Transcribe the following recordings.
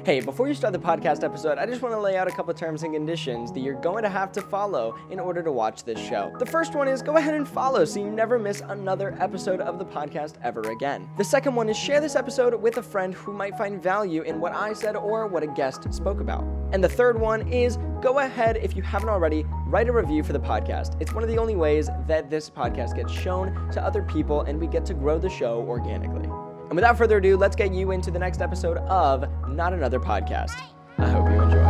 Hey, before you start the podcast episode, I just want to lay out a couple terms and conditions that you're going to have to follow in order to watch this show. The first one is go ahead and follow so you never miss another episode of the podcast ever again. The second one is share this episode with a friend who might find value in what I said or what a guest spoke about. And the third one is go ahead, if you haven't already, write a review for the podcast. It's one of the only ways that this podcast gets shown to other people and we get to grow the show organically. And without further ado, let's get you into the next episode of Not Another Podcast. I hope you enjoy.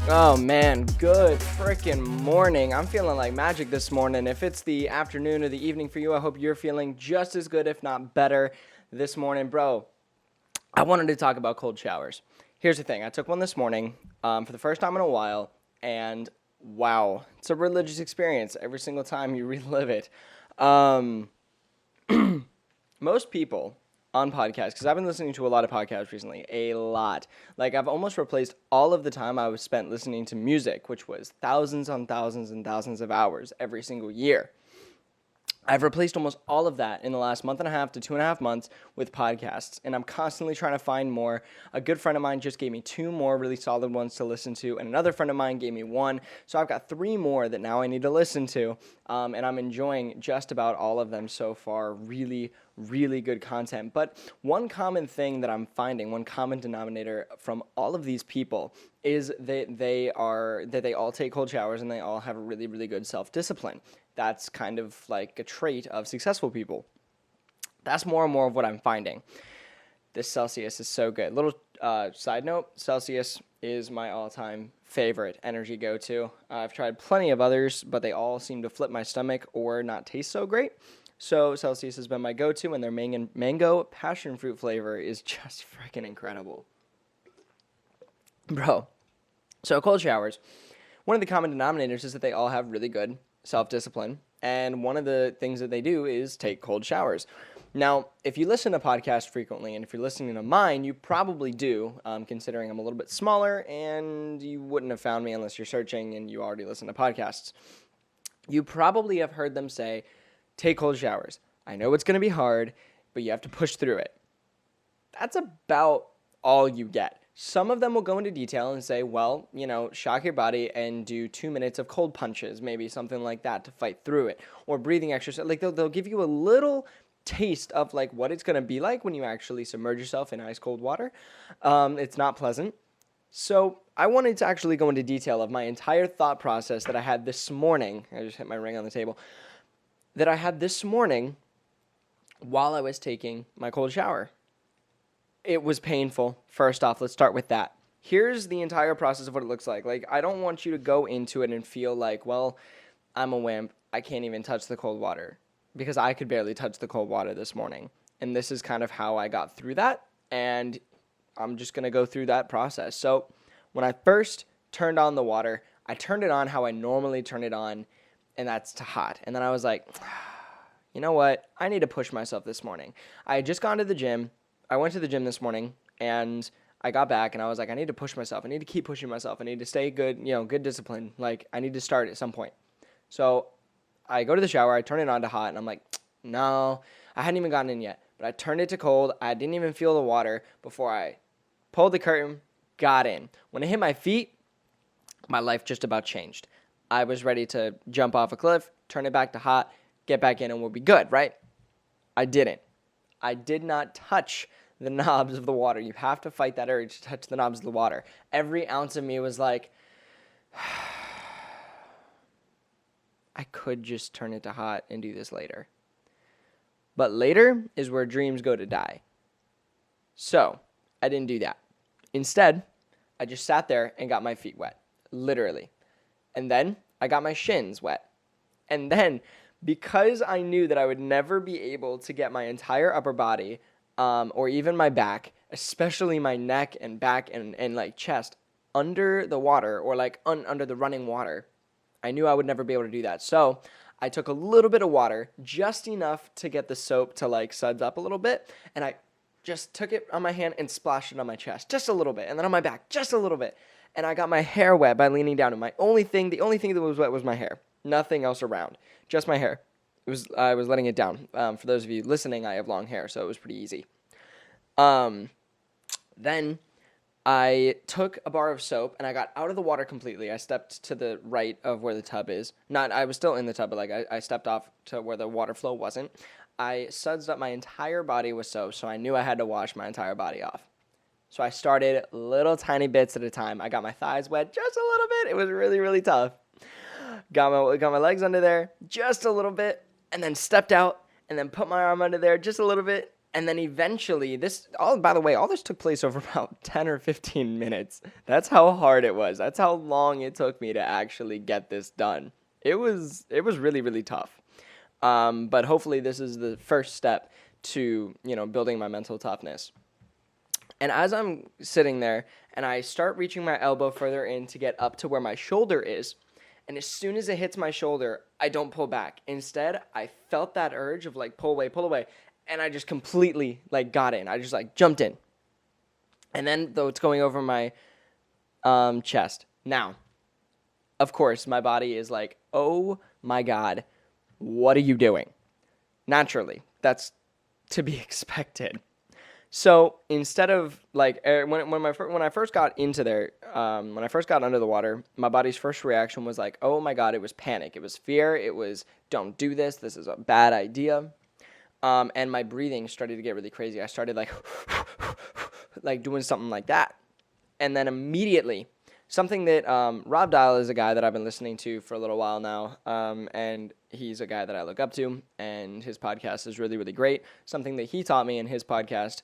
Oh man, good freaking morning. I'm feeling like magic this morning. If it's the afternoon or the evening for you, I hope you're feeling just as good, if not better, this morning. Bro, I wanted to talk about cold showers. Here's the thing. I took one this morning for the first time in a while, and wow, it's a religious experience every single time you relive it. Most people on podcasts, because I've been listening to a lot of podcasts recently, a lot. Like, I've almost replaced all of the time I was spent listening to music, which was thousands on thousands and thousands of hours every single year. I've replaced almost all of that in the last month and a half to 2.5 months with podcasts, and I'm constantly trying to find more. A good friend of mine just gave me 2 more really solid ones to listen to, and another friend of mine gave me 1, so I've got 3 more that now I need to listen to, and I'm enjoying just about all of them so far. Really, really good content. But one common thing that I'm finding, one common denominator from all of these people is that they all take cold showers and they all have a really, really good self-discipline. That's kind of like a trait of successful people. That's more and more of what I'm finding. This Celsius is so good. Little side note, Celsius is my all-time favorite energy go-to. I've tried plenty of others, but they all seem to flip my stomach or not taste so great. So Celsius has been my go-to, and their mango passion fruit flavor is just freaking incredible. Bro, so cold showers, one of the common denominators is that they all have really good self-discipline, and one of the things that they do is take cold showers. Now, if you listen to podcasts frequently, and if you're listening to mine, you probably do, considering I'm a little bit smaller, and you wouldn't have found me unless you're searching and you already listen to podcasts. You probably have heard them say, take cold showers. I know it's going to be hard, but you have to push through it. That's about all you get. Some of them will go into detail and say, well, shock your body and do 2 minutes of cold punches, maybe something like that to fight through it, or breathing exercise. Like they'll give you a little taste of like what it's going to be like when you actually submerge yourself in ice cold water. It's not pleasant. So I wanted to actually go into detail of my entire thought process that I had this morning. I just hit my ring on the table. That I had this morning while I was taking my cold shower. It was painful. First off, let's start with that. Here's the entire process of what it looks like. Like, I don't want you to go into it and feel like, well, I'm a wimp. I can't even touch the cold water. Because I could barely touch the cold water this morning. And this is kind of how I got through that. And I'm just going to go through that process. So when I first turned on the water, I turned it on how I normally turn it on. And that's to hot. And then I was like, you know what? I need to push myself this morning. I had just gone to the gym. I went to the gym this morning, and I got back, and I was like, I need to push myself. I need to keep pushing myself. I need to stay good, good discipline. Like, I need to start at some point. So I go to the shower. I turn it on to hot, and I'm like, no, I hadn't even gotten in yet. But I turned it to cold. I didn't even feel the water before I pulled the curtain, got in. When it hit my feet, my life just about changed. I was ready to jump off a cliff, turn it back to hot, get back in, and we'll be good, right? I didn't. I did not touch the knobs of the water. You have to fight that urge to touch the knobs of the water. Every ounce of me was like, I could just turn it to hot and do this later. But later is where dreams go to die. So I didn't do that. Instead, I just sat there and got my feet wet, literally. And then I got my shins wet. And then, because I knew that I would never be able to get my entire upper body or even my back, especially my neck and back and like chest under the water or like under the running water, I knew I would never be able to do that. So I took a little bit of water, just enough to get the soap to like suds up a little bit, and I just took it on my hand and splashed it on my chest, just a little bit, and then on my back, just a little bit. and I got my hair wet by leaning down. And the only thing that was wet was my hair. Nothing else around, just my hair. I was letting it down. For those of you listening, I have long hair, so it was pretty easy. Then I took a bar of soap and I got out of the water completely. I stepped to the right of where the tub is. I was still in the tub, but like I stepped off to where the water flow wasn't. I sudsed up my entire body with soap, so I knew I had to wash my entire body off. So I started little tiny bits at a time. I got my thighs wet just a little bit. It was really, really tough. Got my legs under there just a little bit, and then stepped out, and then put my arm under there just a little bit. And then eventually, by the way, all this took place over about 10 or 15 minutes. That's how hard it was. That's how long it took me to actually get this done. It was really, really tough. But hopefully this is the first step to, building my mental toughness. And as I'm sitting there and I start reaching my elbow further in to get up to where my shoulder is, and as soon as it hits my shoulder, I don't pull back. Instead, I felt that urge of like, pull away. And I just completely like got in. I just like jumped in. And then though it's going over my chest. Now, of course, my body is like, oh my God, what are you doing? Naturally, that's to be expected. So instead of like when I first got into there, when I first got under the water, my body's first reaction was like, oh my God, it was panic, it was fear, it was don't do this is a bad idea, and my breathing started to get really crazy. I started like doing something like that, and then immediately something that Rob Dial is a guy that I've been listening to for a little while now, and he's a guy that I look up to, and his podcast is really, really great. Something that he taught me in his podcast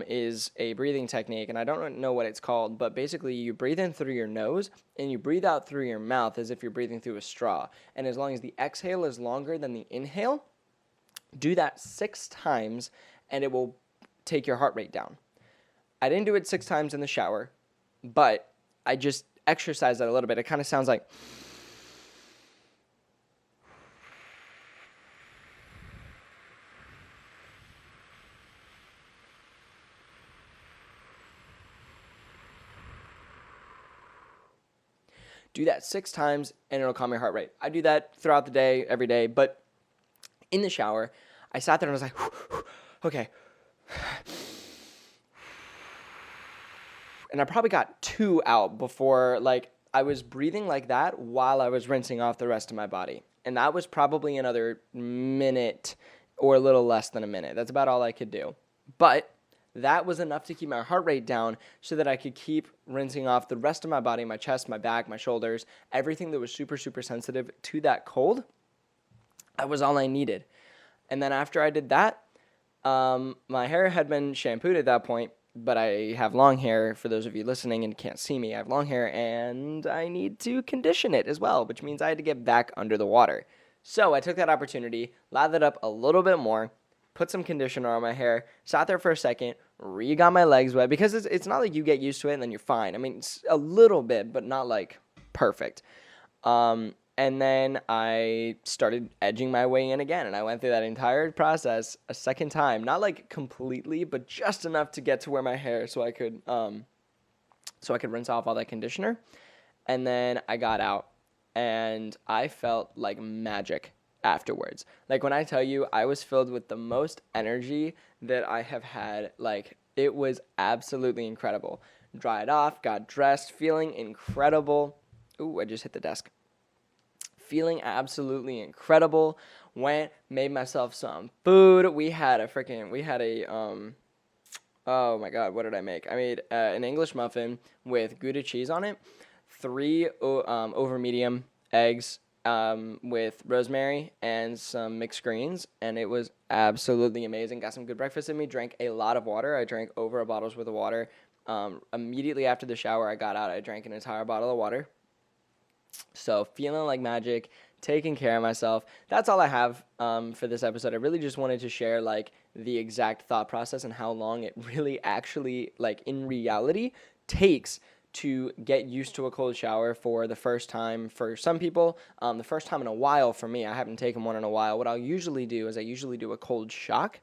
is a breathing technique, and I don't know what it's called, but basically you breathe in through your nose, and you breathe out through your mouth as if you're breathing through a straw. And as long as the exhale is longer than the inhale, do that 6 times, and it will take your heart rate down. I didn't do it 6 times in the shower, but I just exercised that a little bit. It kind of sounds like... Do that 6 times, and it'll calm your heart rate. I do that throughout the day, every day, but in the shower, I sat there and I was like, okay. And I probably got 2 out before, like, I was breathing like that while I was rinsing off the rest of my body. And that was probably another minute or a little less than a minute. That's about all I could do. But that was enough to keep my heart rate down so that I could keep rinsing off the rest of my body, my chest, my back, my shoulders, everything that was super, super sensitive to that cold. That was all I needed. And then after I did that, my hair had been shampooed at that point, but I have long hair. For those of you listening and can't see me, I have long hair, and I need to condition it as well, which means I had to get back under the water. So I took that opportunity, lathered up a little bit more, put some conditioner on my hair, sat there for a second, got my legs wet, because it's not like you get used to it and then you're fine. I mean, it's a little bit, but not like perfect. And then I started edging my way in again, and I went through that entire process a second time, not like completely, but just enough to get to where my hair, so I could rinse off all that conditioner. And then I got out, and I felt like magic afterwards. Like, when I tell you, I was filled with the most energy that I have had. Like, it was absolutely incredible. Dried off, got dressed, feeling incredible. Ooh, I just hit the desk. Feeling absolutely incredible. Went, made myself some food. We had a oh my God, what did I make? I made an English muffin with Gouda cheese on it, 3 over medium eggs with rosemary and some mixed greens, and it was absolutely amazing. Got some good breakfast in me, drank a lot of water. I drank over a bottle's worth of water. Immediately after the shower I got out, I drank an entire bottle of water. So feeling like magic, taking care of myself. That's all I have for this episode. I really just wanted to share like the exact thought process and how long it really actually, like in reality, takes to get used to a cold shower for the first time. For some people, the first time in a while. For me, I haven't taken one in a while. What I'll usually do is I usually do a cold shock.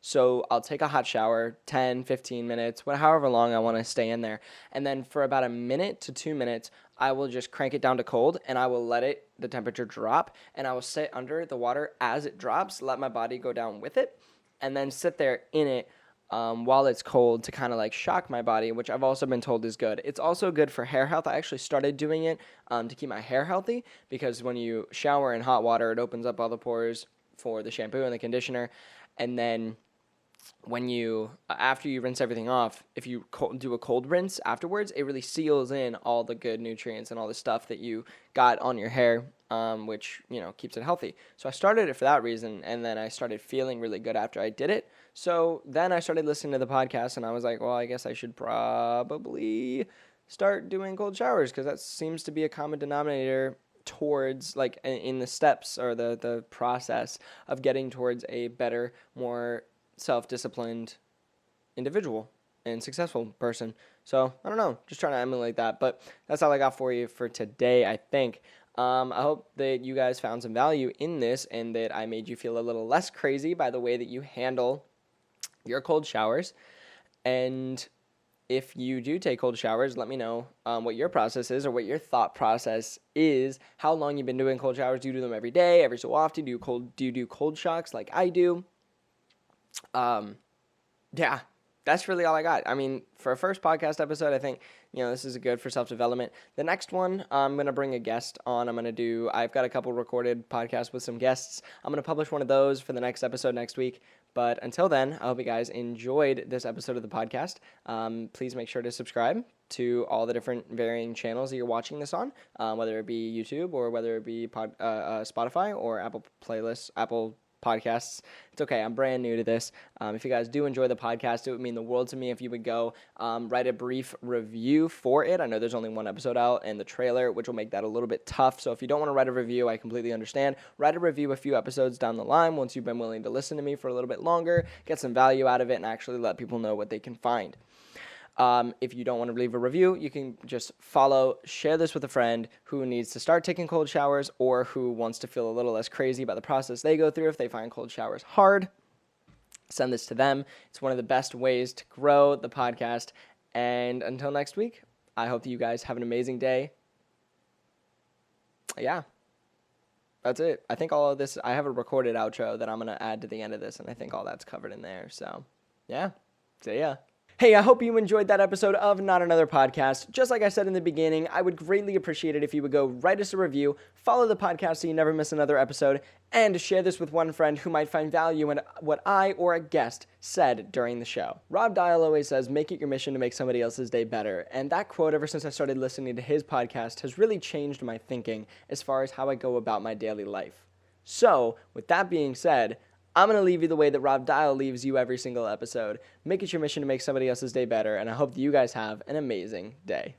So I'll take a hot shower, 10, 15 minutes, however long I want to stay in there. And then for about a minute to 2 minutes, I will just crank it down to cold and I will let the temperature drop, and I will sit under the water as it drops, let my body go down with it, and then sit there in it while it's cold to kind of like shock my body, which I've also been told is good. It's also good for hair health. I actually started doing it to keep my hair healthy, because when you shower in hot water, it opens up all the pores for the shampoo and the conditioner. And then when after you rinse everything off, if you do a cold rinse afterwards, it really seals in all the good nutrients and all the stuff that you got on your hair, which, keeps it healthy. So I started it for that reason, and then I started feeling really good after I did it. So then I started listening to the podcast, and I was like, well, I guess I should probably start doing cold showers, because that seems to be a common denominator towards, like, in the steps or the process of getting towards a better, more self-disciplined individual and successful person. So I don't know, just trying to emulate that. But that's all I got for you for today, I think. I hope that you guys found some value in this, and that I made you feel a little less crazy by the way that you handle your cold showers. And if you do take cold showers, let me know what your process is, or what your thought process is. How long you've been doing cold showers? Do you do them every day, every so often? Do you do cold shocks like I do? Yeah, that's really all I got. I mean, for a first podcast episode, I think, this is good for self-development. The next one, I'm going to bring a guest on. I've got a couple recorded podcasts with some guests. I'm going to publish one of those for the next episode next week. But until then, I hope you guys enjoyed this episode of the podcast. Please make sure to subscribe to all the different varying channels that you're watching this on, whether it be YouTube, or whether it be Spotify or Apple Podcasts. It's okay. I'm brand new to this. If you guys do enjoy the podcast, it would mean the world to me if you would go write a brief review for it. I know there's only one episode out and the trailer, which will make that a little bit tough. So if you don't want to write a review, I completely understand. Write a review a few episodes down the line, once you've been willing to listen to me for a little bit longer, get some value out of it, and actually let people know what they can find. If you don't want to leave a review, you can just share this with a friend who needs to start taking cold showers, or who wants to feel a little less crazy about the process they go through if they find cold showers hard. Send this to them. It's one of the best ways to grow the podcast. And until next week, I hope that you guys have an amazing day. Yeah, that's it. I think all of this, I have a recorded outro that I'm going to add to the end of this, and I think all that's covered in there. So, yeah, see ya. Hey, I hope you enjoyed that episode of Not Another Podcast. Just like I said in the beginning, I would greatly appreciate it if you would go write us a review, follow the podcast so you never miss another episode, and share this with one friend who might find value in what I or a guest said during the show. Rob Dial always says, make it your mission to make somebody else's day better. And that quote, ever since I started listening to his podcast, has really changed my thinking as far as how I go about my daily life. So, with that being said, I'm going to leave you the way that Rob Dial leaves you every single episode. Make it your mission to make somebody else's day better, and I hope that you guys have an amazing day.